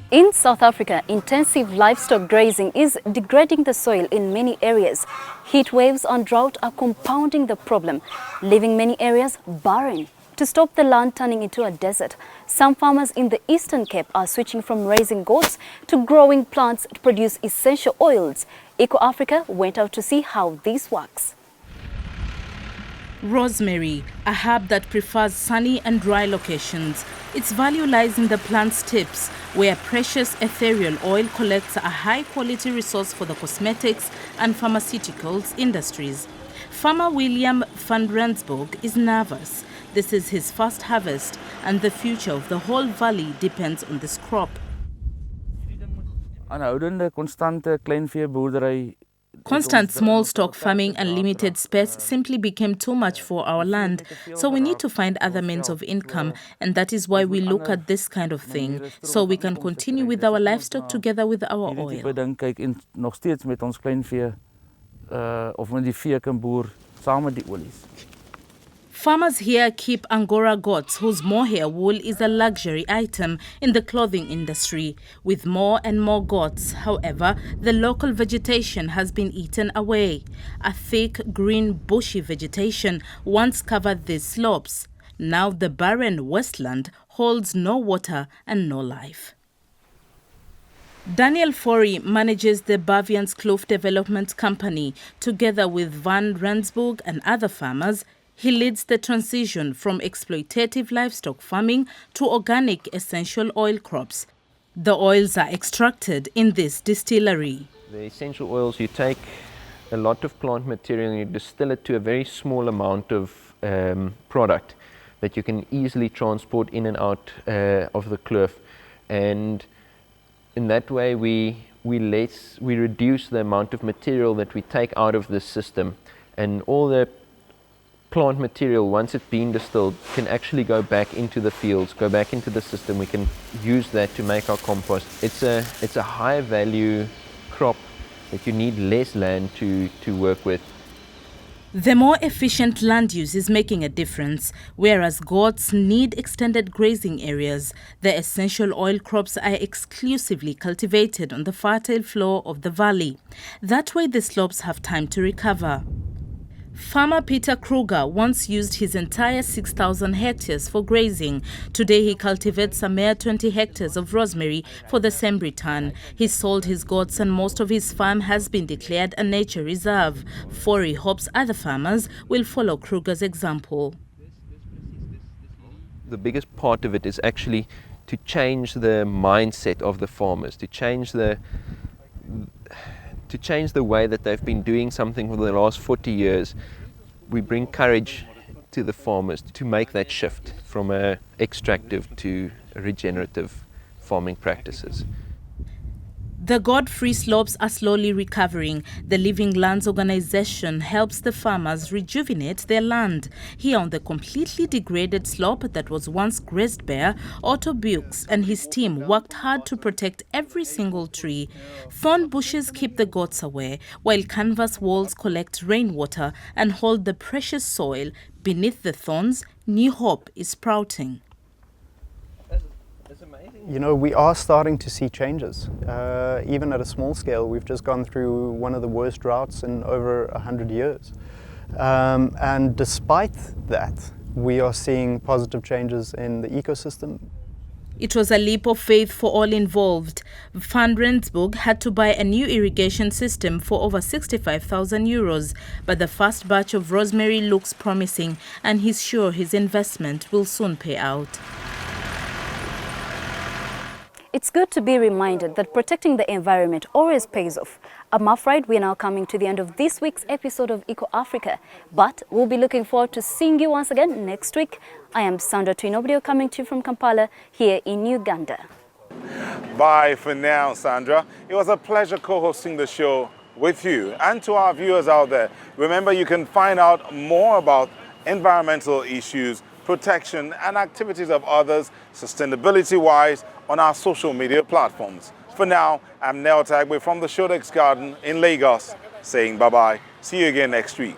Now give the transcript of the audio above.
In South Africa, intensive livestock grazing is degrading the soil in many areas. Heat waves and drought are compounding the problem, leaving many areas barren. To stop the land turning into a desert, some farmers in the Eastern Cape are switching from raising goats to growing plants to produce essential oils. Eco Africa went out to see how this works. Rosemary, a herb that prefers sunny and dry locations. Its value lies in the plant's tips, where precious ethereal oil collects a high-quality resource for the cosmetics and pharmaceuticals industries. Farmer William van Rensburg is nervous. This is his first harvest, and the future of the whole valley depends on this crop. Constant small stock farming and limited space simply became too much for our land, so we need to find other means of income, and that is why we look at this kind of thing, so we can continue with our livestock together with our oil. Farmers here keep Angora goats whose mohair wool is a luxury item in the clothing industry. With more and more goats, however, the local vegetation has been eaten away. A thick, green, bushy vegetation once covered these slopes. Now the barren wasteland holds no water and no life. Daniel Forey manages the Bavians Kloof Development Company. Together with Van Rensburg and other farmers, he leads the transition from exploitative livestock farming to organic essential oil crops. The oils are extracted in this distillery. The essential oils, you take a lot of plant material and you distill it to a very small amount of product that you can easily transport in and out of the kloof. And in that way we reduce the amount of material that we take out of this system, and all the plant material, once it's been distilled, can actually go back into the fields, go back into the system. We can use that to make our compost. It's a high value crop that you need less land to work with. The more efficient land use is making a difference. Whereas goats need extended grazing areas, the essential oil crops are exclusively cultivated on the fertile floor of the valley. That way the slopes have time to recover. Farmer Peter Kruger once used his entire 6,000 hectares for grazing. Today he cultivates a mere 20 hectares of rosemary for the same return. He sold his goats and most of his farm has been declared a nature reserve. Forey hopes other farmers will follow Kruger's example. The biggest part of it is actually to change the mindset of the farmers, to change the way that they've been doing something for the last 40 years. We bring courage to the farmers to make that shift from extractive to regenerative farming practices. The God-free slopes are slowly recovering. The Living Lands organization helps the farmers rejuvenate their land. Here on the completely degraded slope that was once grazed bare, Otto Bukes and his team worked hard to protect every single tree. Thorn bushes keep the goats away, while canvas walls collect rainwater and hold the precious soil. Beneath the thorns, new hope is sprouting. You know, we are starting to see changes, even at a small scale. We've just gone through one of the worst droughts in over 100 years. And despite that, we are seeing positive changes in the ecosystem. It was a leap of faith for all involved. Van Rensburg had to buy a new irrigation system for over 65,000 euros. But the first batch of rosemary looks promising, and he's sure his investment will soon pay out. It's good to be reminded that protecting the environment always pays off. I'm afraid we're now coming to the end of this week's episode of Eco Africa, but we'll be looking forward to seeing you once again next week. I am Sandra Twinobryo coming to you from Kampala here in Uganda. Bye for now, Sandra. It was a pleasure co-hosting the show with you. And to our viewers out there, remember you can find out more about environmental issues, protection and activities of others, sustainability-wise, on our social media platforms. For now, I'm Nel Tagwe from the Shodex Garden in Lagos, saying bye-bye. See you again next week.